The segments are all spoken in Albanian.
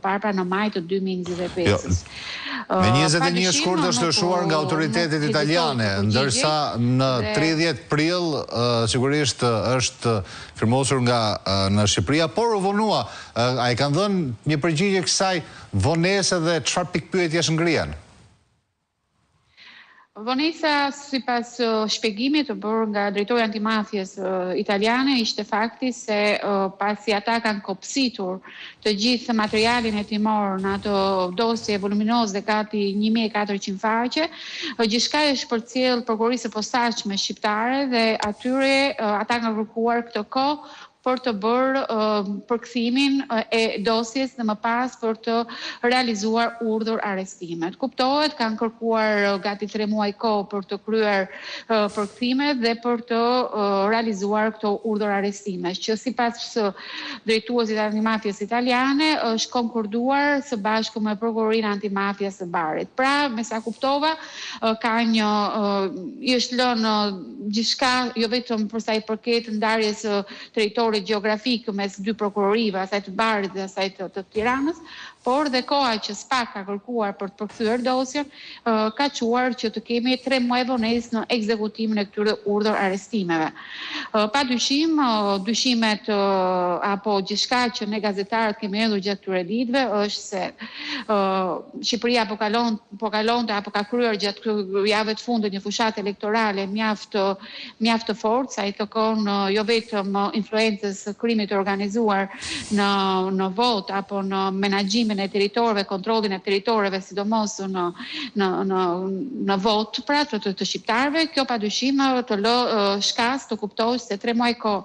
parë, pra në maj të 2025-s. Me 21 shkurt është lëshuar nga autoritetet italiane, ndërsa në 30 prill sigurisht është firmosur nga në Shqipëria, por u vonua. A i kanë dhënë një përgjigje kësaj vonese dhe çfarë pikpyetjesh ngrihen? Vonesa, sipas shpjegimit të bërë nga drejtori antimafjes italiane, ishte fakti se pasi ata kanë kopsitur të gjithë materialin hetimor në ato dosje voluminoze dhe gati 1400 faqe, gjithçka është përcjell prokurorisë së posaçme shqiptare dhe atyre ata kanë kërkuar këtë kohë për të bërë përkthimin e dosjes dhe më pas për të realizuar urdhër arrestimet. Kuptohet, kanë kërkuar gati 3 muaj kohë për të kryer përkthimet dhe për të realizuar këto urdhër arrestimesh, që sipas drejtuesit të antimafjes italiane është konkorduar së bashku me prokurorinë antimafjes së Barit. Pra, me sa kuptova, ka një i është lënë gjithçka jo vetëm për sa i përket ndarjes territoriale gjeografikë mes dy prokurorive, asaj të Barit dhe asaj të Tiranës, por dhe koha që SPAK ka kërkuar për të përkthyer dosjen, ka quar që të kemi 3 muaj vonesë në ekzekutimin e këtyre urdhër arrestimeve. Padyshim, dyshimet apo gjithçka që ne gazetarët kemi hedhur gjatë këtyre ditëve është se Shqipëria po kalonte apo ka kryer gjatë javëve të fundit një fushatë elektorale mjaft të fortë, sa i kërkon jo vetëm influencës së krimit të organizuar në vot apo në menaxhimin e territorëve, kontrollin e territorëve, sidomos në vot pra të shqiptarëve. Kjo padyshim të lë shkas të kuptojë se 3 muaj kohë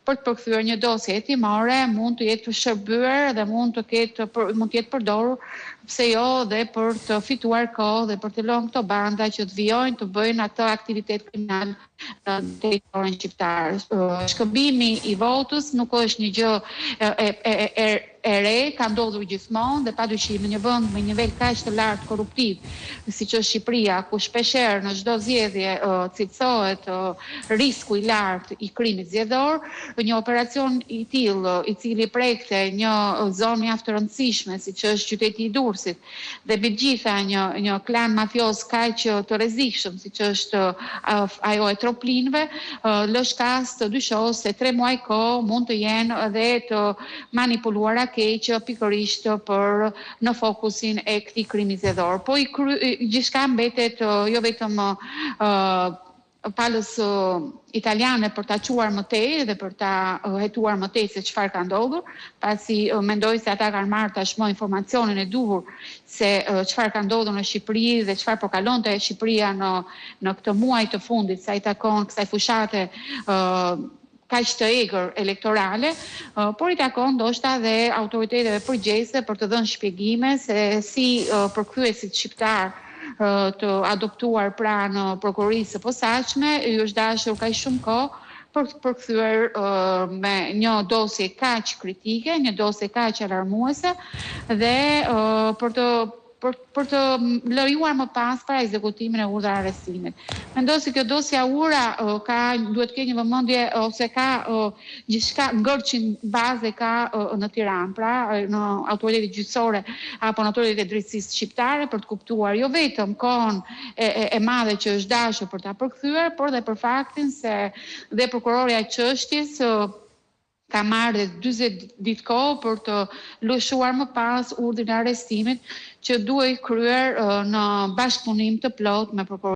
për të përkthyer një dosje hetimore mund të jetë shërbyer dhe mund të jetë përdorur pse jo dhe për të fituar kohë dhe për të lënë këto banda që të vijojnë të bëjnë atë aktivitet kriminal në territorin shqiptar. Shkëmbimi i votës nuk është një gjë e re, ka ndodhur gjithmonë dhe padyshim në një vend me një nivel kaq të lartë korruptiv, siç është Shqipëria, ku shpeshherë në çdo zgjedhje cilësohet risku i lartë i krimit zgjedhor, një operacion i tillë, i cili prekte një zonë mjaft të rëndësishme, siç është qyteti i Durrësit, dhe mbi gjitha një klan mafios kaq të rrezikshëm, siç është ajo e troplinëve, lë shkas të dyshohet se 3 muaj kohë mund të jenë edhe të manipuluara keq pikërisht për në fokusin e këtij krimi zgjedhor. Po gjithçka mbetet jo vetëm palës italiane për ta quar më tej dhe për ta hetuar më tej se çfarë ka ndodhur, pasi mendoj se ata kanë marrë tashmë informacionin e duhur se çfarë ka ndodhur në Shqipëri dhe çfarë po kalonte Shqipëria në këtë muaj të fundit, sa i takon kësaj fushate kaq të egër elektorale, por i takon ndoshta dhe autoriteteve përgjegjëse për të dhënë shpjegime se si përkthyesit shqiptar të adoptuar pra në prokurorisë së posaçme, ju është dashur kaq shumë kohë për të përkthyer me një dosje kaq kritike, një dosje kaq alarmuese dhe për të lejuar më pas para ekzekutimin e urdhër arrestimit. Mendoj se kjo dosja ura duhet të ketë një vëmendje ose ka gjithçka ngërçin bazë ka në Tiranë, pra në autoritetet gjyqësore apo në autoritetet e drejtësisë shqiptare për të kuptuar jo vetëm kohën e madhe që është dashur për ta përkthyer, por dhe për faktin se dhe prokurorja e çështjes ka marrë 40 ditë kohë për të lëshuar më pas urdhrin e arrestimit që duhej kryer në bashkëpunim të plotë me prokurorë.